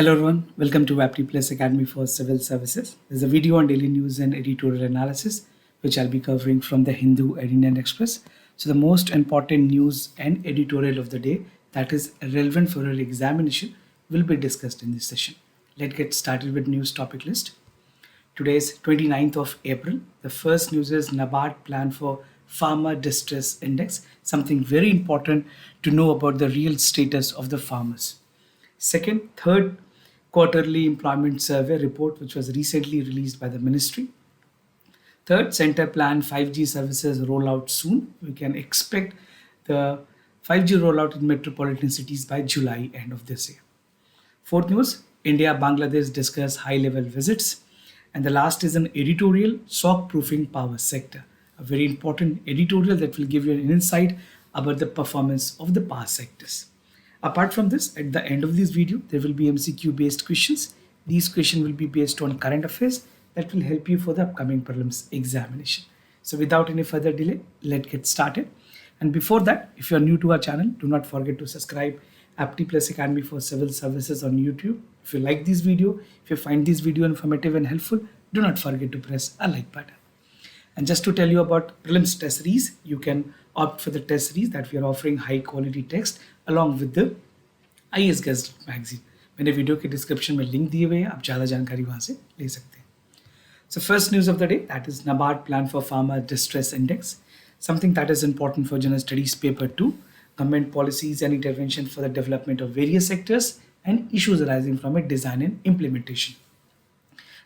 Hello everyone, welcome to Apti Plus Academy for Civil Services. There's a video on daily news and editorial analysis, which I'll be covering from the Hindu and Indian Express. So the most important news and editorial of the day that is relevant for your examination will be discussed in this session. Let's get started with news topic list. Today is 29th of April. The first news is NABARD plan for Pharma Distress Index, something very important to know about the real status of the farmers. Second, third quarterly employment survey report, which was recently released by the ministry. Third, center plan 5G services rollout soon. We can expect the 5G rollout in metropolitan cities by July end of this year. Fourth news, India, Bangladesh discuss high-level visits. And the last is an editorial, shock-proofing power sector. A very important editorial that will give you an insight about the performance of the power sectors. Apart from this, at the end of this video, there will be MCQ based questions. These questions will be based on current affairs that will help you for the upcoming prelims examination. So without any further delay, let's get started. And before that, if you are new to our channel, do not forget to subscribe Apti Plus Academy for Civil Services on YouTube. If you like this video, if you find this video informative and helpful, do not forget to press a like button. And just to tell you about prelims test series, you can opt for the test series that we are offering high quality text along with the IAS Guest magazine. मैंने video के description में link दिए हुए हैं, आप ज़्यादा जानकारी वहाँ से ले सकते हैं. So first news of the day, that is NABARD plan for Pharma Distress Index, something that is important for General Studies paper 2, government policies and intervention for the development of various sectors and issues arising from it, design and implementation.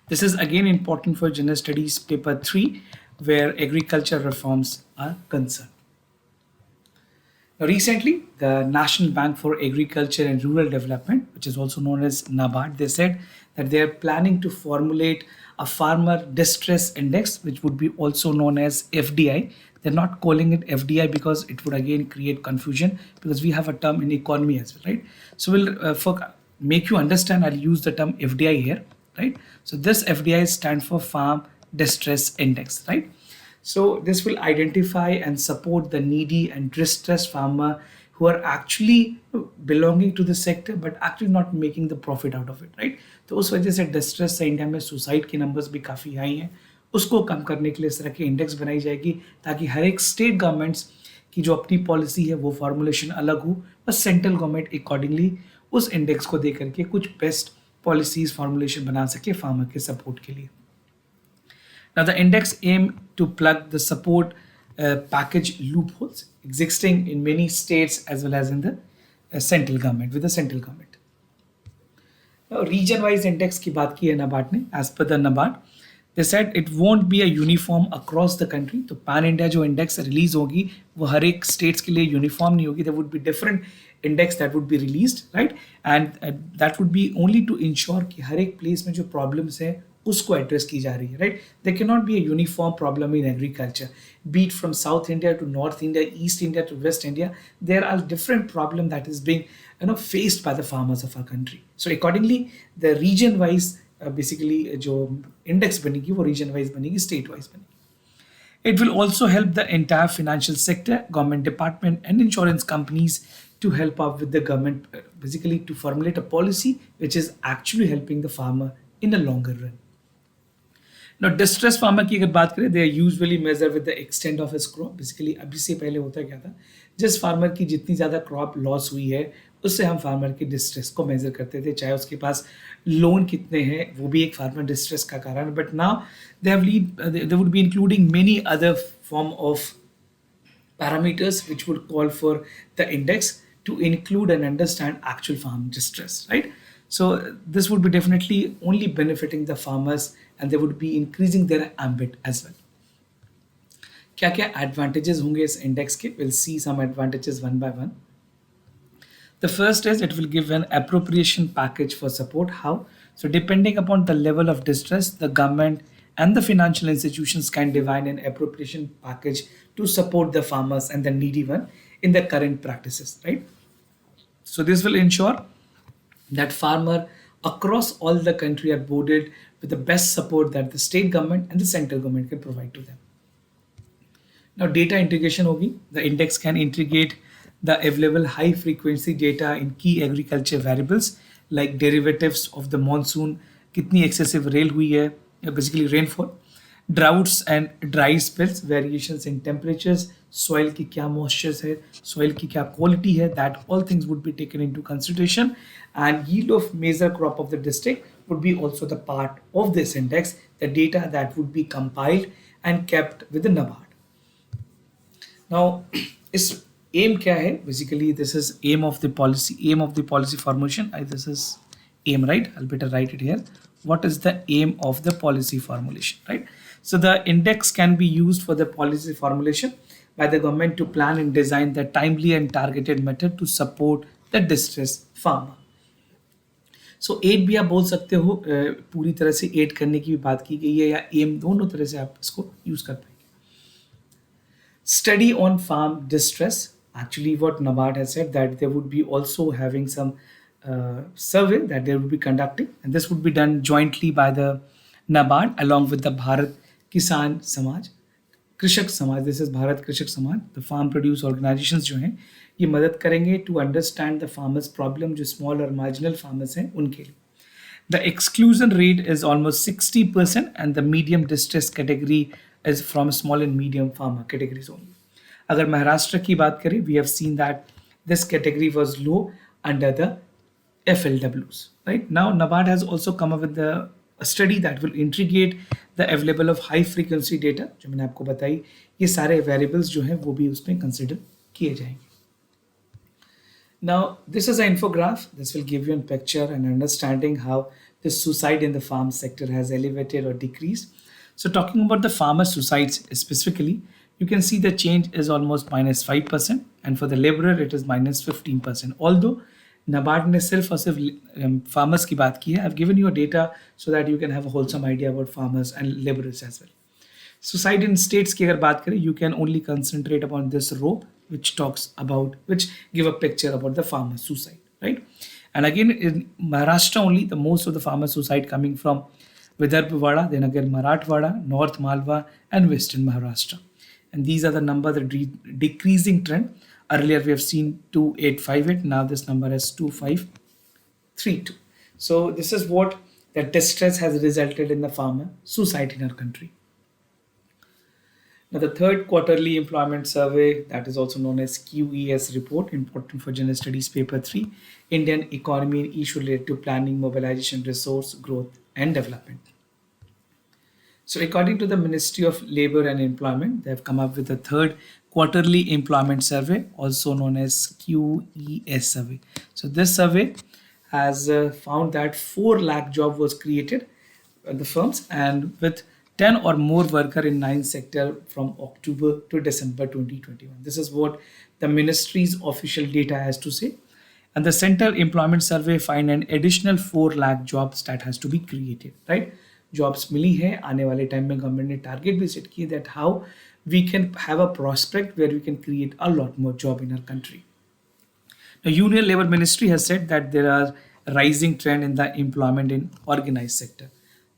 This is again important for General Studies paper 3, where agriculture reforms are concerned. Now, recently, the National Bank for Agriculture and Rural Development, which is also known as NABARD, they said that they are planning to formulate a farmer distress index, which would be also known as FDI. They're not calling it FDI because it would again create confusion, because we have a term in economy as well, right? So we'll for make you understand, I'll use the term FDI here, right? So this FDI stands for Farm Distress Index, right? So this will identify and support the needy and distressed farmer who are actually belonging to the sector but actually not making the profit out of it, right? तो उस वजह से distress से India में suicide के numbers भी काफ़ी high हैं. उसको कम करने के लिए इस तरह की इंडेक्स बनाई जाएगी ताकि हर एक स्टेट गवर्नमेंट्स की जो अपनी पॉलिसी है वो फॉर्मुलेशन अलग हो, बस सेंट्रल गवर्नमेंट अकॉर्डिंगली उस इंडेक्स को दे करके कुछ बेस्ट पॉलिसीज फॉर्मुलेशन बना सके फार्मर के सपोर्ट के लिए. Now, the index aims to plug the support package loopholes existing in many states as well as in the central government, with the central government. Now, region-wise index की बात की है NABARD ने. As per the NABARD, they said it won't be a uniform across the country. तो pan India जो index release होगी वो हर एक states के लिए uniform नहीं होगी. There would be different index that would be released, right? And that would be only to ensure कि हर एक place में जो problems है उसको एड्रेस की जा रही है, right? They can not be a uniform problem in agriculture, be it from south India to north India, east India to west India. There are different problem that is being faced by the farmers of our country. So accordingly the region wise basically जो index बनेगी वो region wise बनेगी, state wise बनेगी. It will also help the entire financial sector, government department and insurance companies to help out with the government, basically to formulate a policy which is actually helping the farmer in a longer run. Now, distress farmer की अगर बात करें, they usually measure with the extent of his crop. Basically, अभी से पहले होता क्या था, जिस फार्मर की जितनी ज़्यादा क्रॉप लॉस हुई है उससे हम फार्मर की डिस्ट्रेस को मेजर करते थे, चाहे उसके पास लोन कितने हैं वो भी एक फार्मर डिस्ट्रेस का कारण है. But now they would be including many other form of parameters which would call for the index to include and understand actual farm distress, right? So this would be definitely only benefiting the farmers and they would be increasing their ambit as well. क्या क्या advantages होंगे इस index के? We'll see some advantages one by one. The first is it will give an appropriation package for support. How? So depending upon the level of distress, the government and the financial institutions can divide an appropriation package to support the farmers and the needy one in the current practices, right? So this will ensure that farmer across all the country are boarded with the best support that the state government and the central government can provide to them. Now, data integration hogi. The index can integrate the available high frequency data in key agriculture variables like derivatives of the monsoon, कितनी excessive rain हुई है, basically rainfall, droughts and dry spells, variations in temperatures, soil की क्या moistures है, soil की क्या quality है, that all things would be taken into consideration, and yield of major crop of the district would be also the part of this index, the data that would be compiled and kept with the NABARD. Now, is aim क्या है? Basically, this is aim of the policy formulation. This is aim, right? I'll better write it here. What is the aim of the policy formulation, right? So the index can be used for the policy formulation by the government to plan and design the timely and targeted method to support the distressed farmer. So एड भी आप बोल सकते हो, पूरी तरह से add करने की भी बात की गई है, या एम, दोनों तरह से आप इसको यूज कर पाएंगे. Study on farm distress. Actually, what NABARD has said that they would be also having some survey that they would be conducting, and this would be done jointly by the NABARD along with the Bharat Kisan Samaj, Krishak Samaj. This is Bharat Krishak Samaj. The farm produce organizations जो हैं ये मदद करेंगे to understand the farmers problem, जो small और marginal farmers हैं उनके लिए. The exclusion rate is almost 60%, and the medium distress category is from small and medium farmer categories only. अगर महाराष्ट्र की बात करें, we have seen that this category was low under the FLWs. Right now, NABARD has also come up with a study that will integrate the available of high frequency data. जो मैंने आपको बताई, ये सारे variables जो हैं वो भी उसमें consider किए जाएंगे. Now, this is an infograph. This will give you a picture and understanding how the suicide in the farm sector has elevated or decreased. So talking about the farmer suicides specifically, you can see the change is almost -5%, and for the laborer it is -15%. Although NABARD ने सिर्फ और सिर्फ farmers की बात की है, I've given you a data so that you can have a wholesome idea about farmers and laborers as well. Suicide in states की अगर बात करें, you can only concentrate upon this row which give a picture about the farmer suicide, right? And again, in Maharashtra only, the most of the farmer suicide coming from Vidarbha, then again Marathwada, North Malwa, and Western Maharashtra. And these are the numbers, the decreasing trend. Earlier we have seen 2858, now this number is 2532. So this is what the distress has resulted in the farmer suicide in our country. Now the third quarterly employment survey, that is also known as QES report, important for General Studies paper 3, Indian economy and issue related to planning, mobilization, resource, growth and development. So according to the Ministry of Labor and Employment, they have come up with the third quarterly employment survey, also known as QES survey. So this survey has found that 4 lakh job was created at the firms, and with 10 or more worker in 9 sector from October to December 2021. This is what the ministry's official data has to say. And the Central Employment Survey find an additional 4 lakh jobs that has to be created, right? Jobs मिली है, आने वाले time में government ने target भी set किया that how we can have a prospect where we can create a lot more job in our country. The Union Labour Ministry has said that there are rising trend in the employment in organized sector.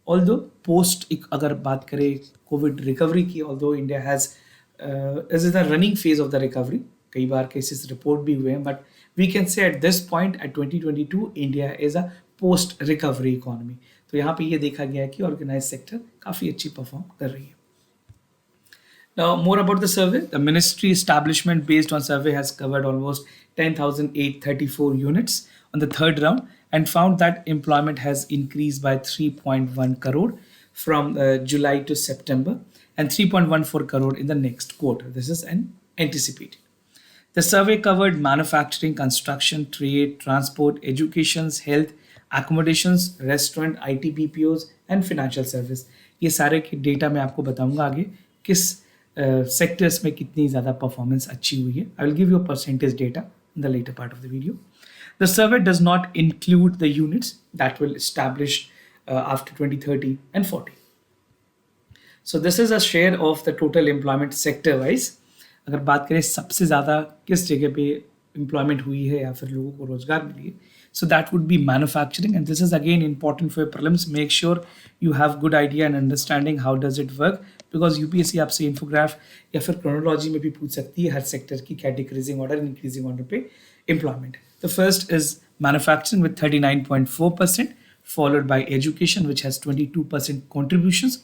Although post अगर बात करें Covid recovery की, although India has is in the running phase of the recovery, कई बार cases report भी हुए हैं, but we can say at this point at 2022 India is a post recovery economy. तो यहाँ पे ये देखा गया है कि organized sector काफी अच्छी perform कर रही है. Now more about the survey. The ministry establishment based on survey has covered almost 10,834 units on the third round and found that employment has increased by 3.1 crore from July to September and 3.14 crore in the next quarter. This is an anticipated. The survey covered manufacturing, construction, trade, transport, education, health, accommodations, restaurant, IT BPOs and financial service. ये सारे के data मैं आपको बताऊंगा आगे किस sectors में कितनी ज़्यादा performance अच्छी हुई है. I will give you a percentage data in the later part of the video. The survey does not include the units that will establish after 2030 and 40. So this is a share of the total employment sector wise. अगर बात करें सबसे ज़्यादा किस जगह पे employment हुई है या फिर लोगों को रोजगार मिली है, So that would be manufacturing, and this is again important for your prelims. Make sure you have good idea and understanding how does it work, because UPSC आपसे इंफोग्राफ या फिर क्रोनोलॉजी में भी पूछ सकती है हर सेक्टर की क्या डिक्रीजिंग ऑर्डर इंक्रीजिंग ऑर्डर पे employment. The first is manufacturing with 39.4%, followed by education which has 22% contributions,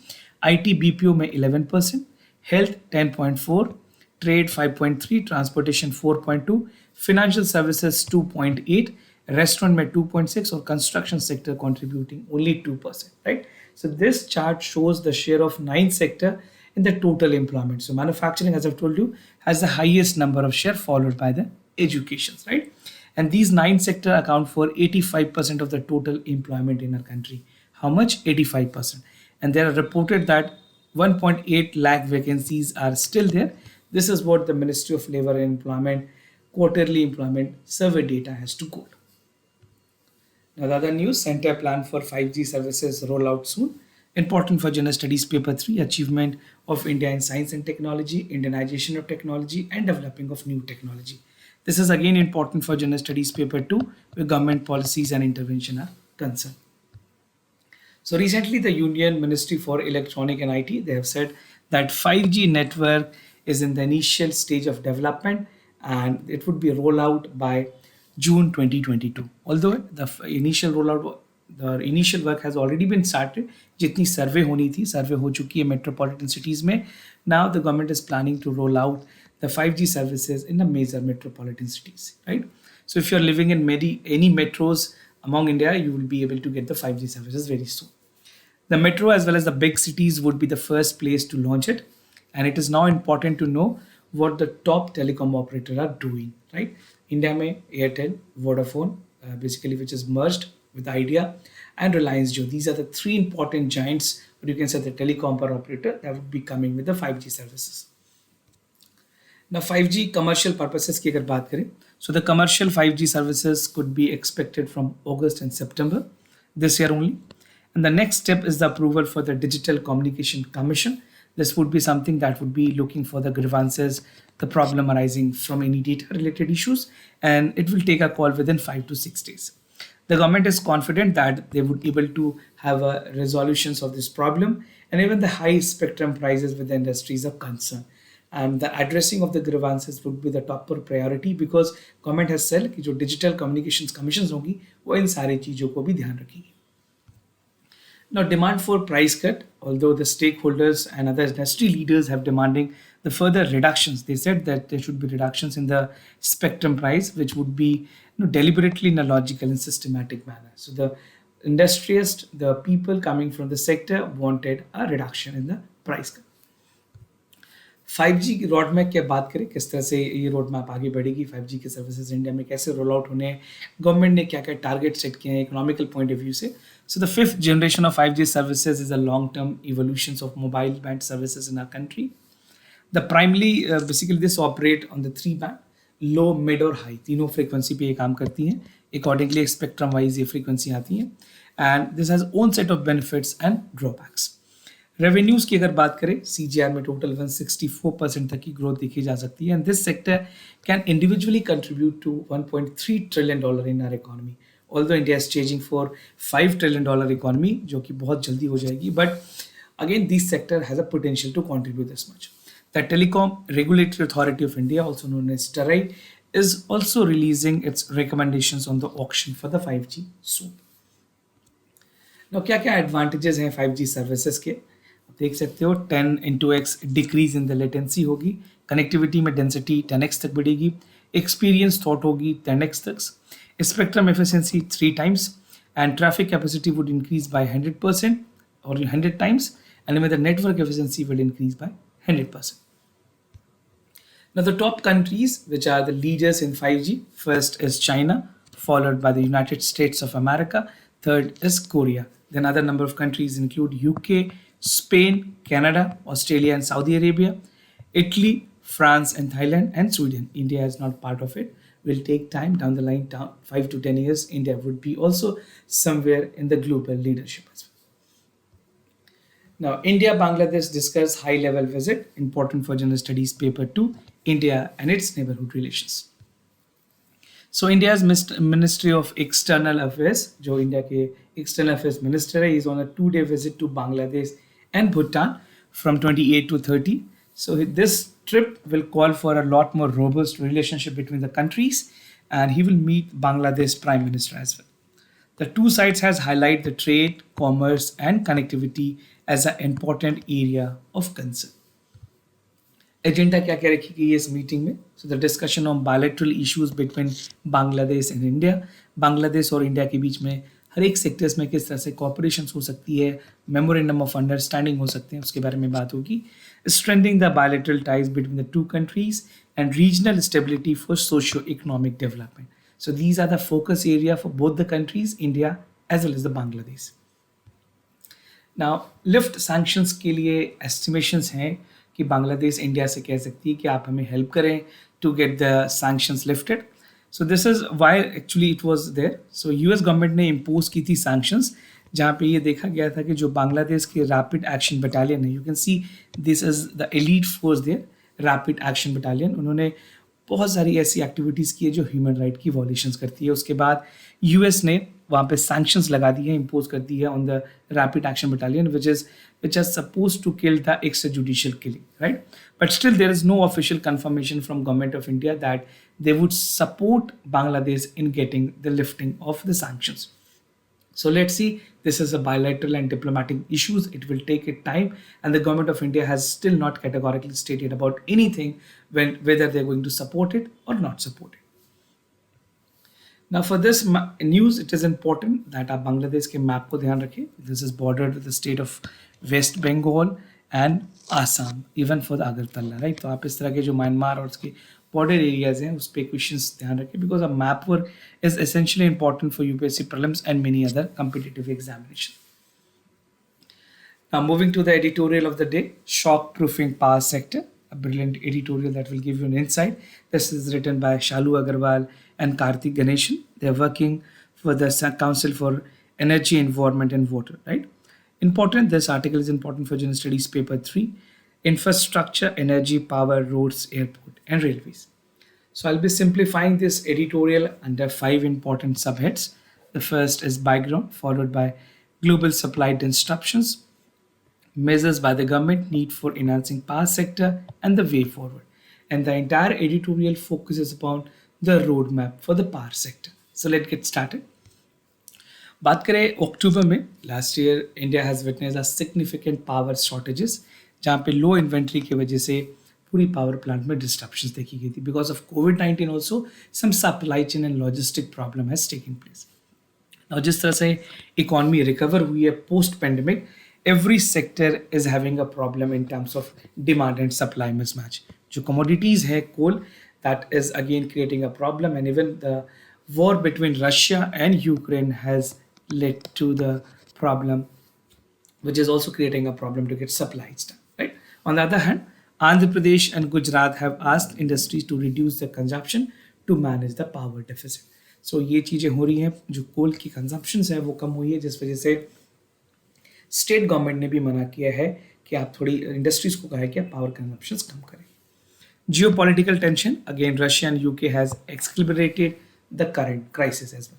IT BPO में 11%, health 10.4%, trade 5.3%, transportation 4.2%, financial services 2.8%, restaurant में 2.6% और construction sector contributing only 2%, right? So this chart shows the share of 9 sector in the total employment. So manufacturing, as I've told you, has the highest number of share, followed by the educations, right? And these 9 sector account for 85% of the total employment in our country. How much? 85%. And they are reported that 1.8 lakh vacancies are still there. This is what the Ministry of Labor and Employment quarterly employment survey data has to quote. Now, the other news, center plan for 5G services rollout soon. Important for General Studies Paper 3, achievement of India in science and technology, Indianization of technology, and developing of new technology. This is again important for General Studies Paper 2, where government policies and intervention are concerned. So recently, the Union Ministry for Electronic and IT, they have said that 5G network is in the initial stage of development and it would be rolled out by June 2022. Although the initial rollout, the initial work has already been started. जितनी सर्वे होनी थी, सर्वे हो चुकी है metropolitan cities में. Now the government is planning to roll out the 5G services in the major metropolitan cities, right? So if you're living in any metros among India, you will be able to get the 5G services very soon. The metro as well as the big cities would be the first place to launch it. And it is now important to know what the top telecom operators are doing, right? India mein Airtel, Vodafone, basically which is merged with Idea, and Reliance Jio. These are the 3 important giants, or you can say the telecom operator that would be coming with the 5G services. Now 5G commercial purposes की अगर बात करें, so the commercial 5G services could be expected from August and September this year only. And the next step is the approval for the Digital Communication Commission. This would be something that would be looking for the grievances, the problem arising from any data related issues, and it will take a call within 5 to 6 days. The government is confident that they would be able to have a resolutions of this problem, and even the high spectrum prices with the industries of concern. And the addressing of the grievances would be the top priority, because government has said कि जो digital communications commissions होगी वो इन सारी चीजों को भी ध्यान रखेगी. Now, demand for price cut, although the stakeholders and other industry leaders have demanding the further reductions. They said that there should be reductions in the spectrum price, which would be deliberately in a logical and systematic manner. So the industrialists, the people coming from the sector wanted a reduction in the price cut. 5G की road map की बात करें, किस तरह से ये road map आगे बढ़ेगी, 5G के सर्विसेज इंडिया में कैसे रोल आउट होने हैं, गवर्नमेंट ने क्या क्या टारगेट सेट किए हैं इकोनॉमिकल पॉइंट ऑफ व्यू से. So the 5th generation of 5G services is a long-term evolutions of mobile band services in our country. The primarily basically this operate on the 3 band, low, mid और high, तीनों frequency पे ये काम करती हैं. Accordingly spectrum wise ये frequency आती हैं, and this has own set of benefits and drawbacks. Revenues की अगर बात करें, CGR में टोटल 164% तक की ग्रोथ देखी जा सकती है, and this sector can individually contribute to $1.3 trillion in our economy. Although India is chasing for $5 trillion economy, जो कि बहुत जल्दी हो जाएगी, but again this sector has a potential to contribute this much. The telecom regulatory authority of India, also known as TRAI, is also releasing its recommendations on the auction for the 5G soon. Now क्या क्या advantages हैं 5G services के, देख सकते हो. 10x decrease in the latency होगी, connectivity में density 10x तक बढ़ेगी, एक्सपीरियंस थॉट होगी 10x तक, spectrum efficiency 3 times, and traffic capacity would increase by 100% or 100 times, and even the network efficiency will increase by 100%. Now the top countries which are the leaders in 5G, first is China, followed by the United States of America, third is Korea. Then other number of countries include UK, Spain, Canada, Australia and Saudi Arabia, Italy, France and Thailand, and Sweden. India is not part of it. Will take time down the line, 5 to 10 years. India would be also somewhere in the global leadership as well. Now, India-Bangladesh discuss high-level visit, important for General Studies Paper 2, India and its neighborhood relations. So India's Ministry of External Affairs, जो India के External Affairs Minister है, is on a 2-day visit to Bangladesh and Bhutan from 28 to 30. So this trip will call for a lot more robust relationship between the countries, and he will meet Bangladesh Prime Minister as well. The two sides has highlighted the trade, commerce, and connectivity as an important area of concern. Agenda क्या क्या रखी गई है इस meeting में? So the discussion on bilateral issues between Bangladesh and India, Bangladesh और India के बीच में हर एक सेक्टर्स में किस तरह से कॉपरेशन हो सकती है, मेमोरेंडम ऑफ अंडरस्टैंडिंग हो सकते हैं, उसके बारे में बात होगी. Strengthening the bilateral ties between the two countries and regional stability for socio economic development. So these are the focus area for both the countries, India as well as the Bangladesh. Now lift sanctions के लिए estimations हैं कि Bangladesh India से कह सकती है कि आप हमें हेल्प करें to get the sanctions lifted. So this is why actually it was there. So US government ने इम्पोज की थी सैंक्शंस, जहाँ पे ये देखा गया था कि जो बांग्लादेश के रैपिड एक्शन बटालियन है, you can see this is the elite force there, rapid action battalion, उन्होंने बहुत सारी ऐसी एक्टिविटीज़ की है जो ह्यूमन राइट की वॉल्यूशंस करती है. उसके बाद यूएस ने वहाँ पे सैंक्शंस लगा दी है, इम्पोज कर दी है on the rapid action battalion which are supposed to kill the extrajudicial killing, right? But still there is no official confirmation from government of India that they would support Bangladesh in getting the lifting of the sanctions. So let's see, this is a bilateral and diplomatic issues. It will take it time, and the government of India has still not categorically stated about anything whether they're going to support it or not support it. Now for this news, it is important that आप बांग्लादेश के map को ध्यान रखें. This is bordered with the state of West Bengal and Assam, even for the Agartala, right? तो आप इस तरह के जो म्यांमार और उसके border areas हैं उस पर questions ध्यान रखें, because a map work is essentially important for UPSC Prelims and many other competitive examinations. Now moving to the editorial of the day, shock-proofing power sector, a brilliant editorial that will give you an insight. This is written by Shalu Agarwal and Karthik Ganeshan. They are working for the Council for Energy, Environment and Water, right? Important, this article is important for General Studies Paper 3, Infrastructure, Energy, Power, Roads, Airport and Railways. So I'll be simplifying this editorial under 5 important subheads. The first is background, followed by global supply disruptions, measures by the government, need for enhancing power sector and the way forward. And the entire editorial focuses upon the roadmap for the power sector. So let's get started. बात करें अक्टूबर में, last year India has witness a significant power shortages, जहाँ पे लो inventory की वजह से पूरी power plant में डिस्ट्रप्शंस देखी गई थी. बिकॉज ऑफ कोविड-19 also some supply chain and logistic problem has taken place. और जिस तरह से इकॉनमी रिकवर हुई है post pandemic, every sector is having a problem in terms of demand and supply mismatch. जो commodities है coal, that is again creating a problem, and even the war between Russia and Ukraine has led to the problem, which is also creating a problem to get supplies done, right? On the other hand, Andhra Pradesh and Gujarat have asked industries to reduce their consumption to manage the power deficit. So ये चीज़ें हो रही हैं, जो coal की consumptions है वो कम हुई है, जिस वजह से स्टेट गवर्नमेंट ने भी मना किया है कि आप थोड़ी इंडस्ट्रीज को कहा है कि आप पावर कंजम्पशंस कम करें. Geopolitical tension, again Russia and UK has exacerbated the current crisis as well.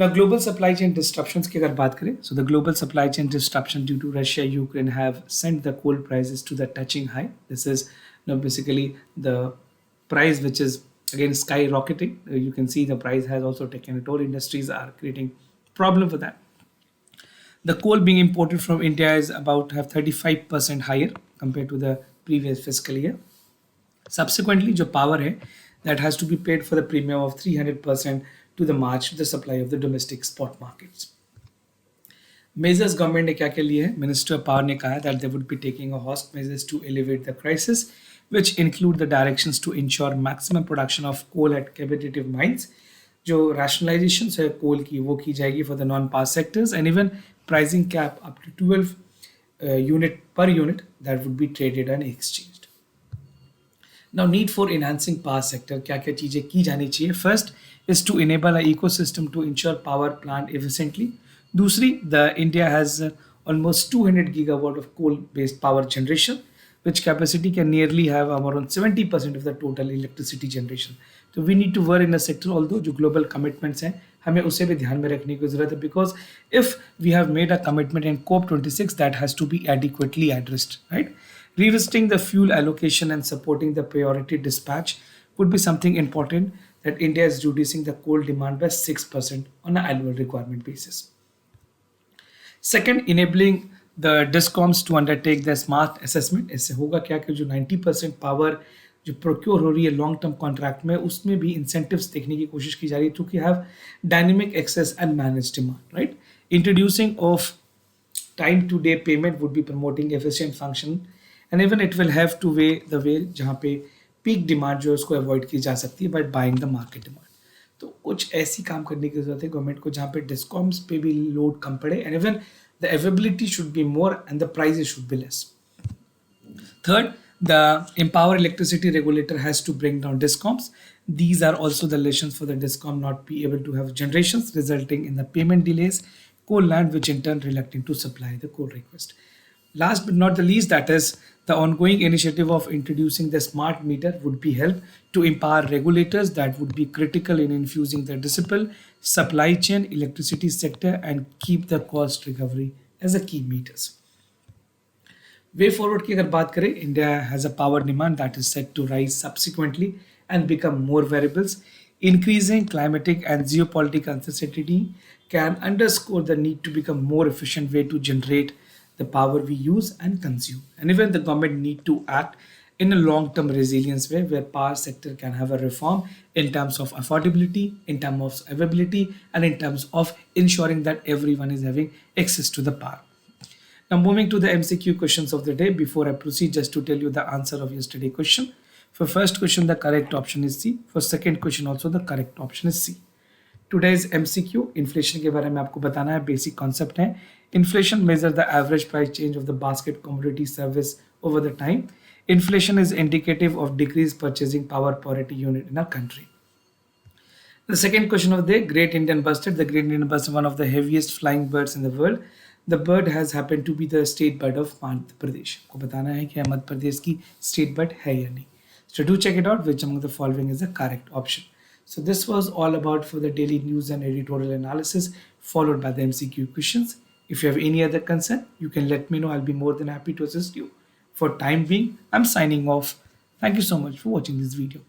Now global supply chain disruptions की अगर बात करें, so the global supply chain disruption due to Russia Ukraine have sent the coal prices to the touching high. This is basically the price which is again skyrocketing. You can see the price has also taken a toll. Industries are creating problem for that. The coal being imported from India is about have 35% higher compared to the previous fiscal year. Subsequently, जो power है, that has to be paid for the premium of 300% to the March the supply of the domestic spot markets. Measures government ने क्या क्या लिए हैं? Minister of Power ने कहा that they would be taking a host measures to elevate the crisis, which include the directions to ensure maximum production of coal at competitive mines. जो rationalization है कोल की वो की जाएगी for the non-power sectors, and even pricing cap up to 12 unit per unit that would be traded and exchanged. Now need for enhancing power sector, क्या क्या चीज़ें की जानी चाहिए? First is to enable an ecosystem to ensure power plant efficiently. दूसरी, the India has almost 200 gigawatt of coal based power generation. which capacity can nearly have around 70% of the total electricity generation. So we need to work in a sector, although जो global commitments हैं हमें उसे भी ध्यान में रखने की जरूरत है, because if we have made a commitment in COP26, that has to be adequately addressed, right? Revisiting the fuel allocation and supporting the priority dispatch would be something important, that India is reducing the coal demand by 6% on an annual requirement basis. Second, enabling the discoms to undertake the smart assessment. इससे होगा क्या कि जो 90% power जो procure हो रही है long term contract में, उसमें भी इंसेंटिव्स देखने की कोशिश की जा रही है to have dynamic access and manage demand, right? Introducing of time to day payment would be promoting efficient function, and even it will have to way the way जहाँ पे पीक डिमांड जो है उसको अवॉइड की जा सकती है by buying the market demand. तो कुछ ऐसी काम करने की जरूरत है गवर्नमेंट को जहाँ पे डिस्कॉम्स पे भी लोड कम पड़े, and even the availability should be more and the prices should be less. Third, the empower electricity regulator has to bring down discoms. These are also the lessons for the discom not be able to have generations, resulting in the payment delays, coal land, which in turn reluctant to supply the coal request. Last but not the least, that is the ongoing initiative of introducing the smart meter would be help to empower regulators that would be critical in infusing the discipline, supply chain, electricity sector, and keep the cost recovery as a key meters. Way forward की अगर बात करें, India has a power demand that is set to rise subsequently and become more variables. Increasing climatic and geopolitical uncertainty can underscore the need to become more efficient way to generate the power we use and consume. And even the government need to act in a long-term resilience way, where power sector can have a reform in terms of affordability, in terms of availability, and in terms of ensuring that everyone is having access to the power. Now moving to the MCQ questions of the day. Before I proceed, just to tell you the answer of yesterday's question. For first question, the correct option is C. For second question also, the correct option is C. Today's MCQ, inflation के बारे में आपको बताना है. Basic concept है, inflation measure the average price change of the basket commodity service over the time. Inflation is indicative of decreased purchasing power per unit in our country. The second question of the day, Great Indian Bustard. The Great Indian Bustard is one of the heaviest flying birds in the world. The bird has happened to be the state bird of Madhya Pradesh. आपको बताना है कि मध्य प्रदेश की state bird है या नहीं. So do check it out, which among the following is the correct option. So this was all about for the daily news and editorial analysis, followed by the MCQ questions. If you have any other concern, you can let me know. I'll be more than happy to assist you. For time being, I'm signing off. Thank you so much for watching this video.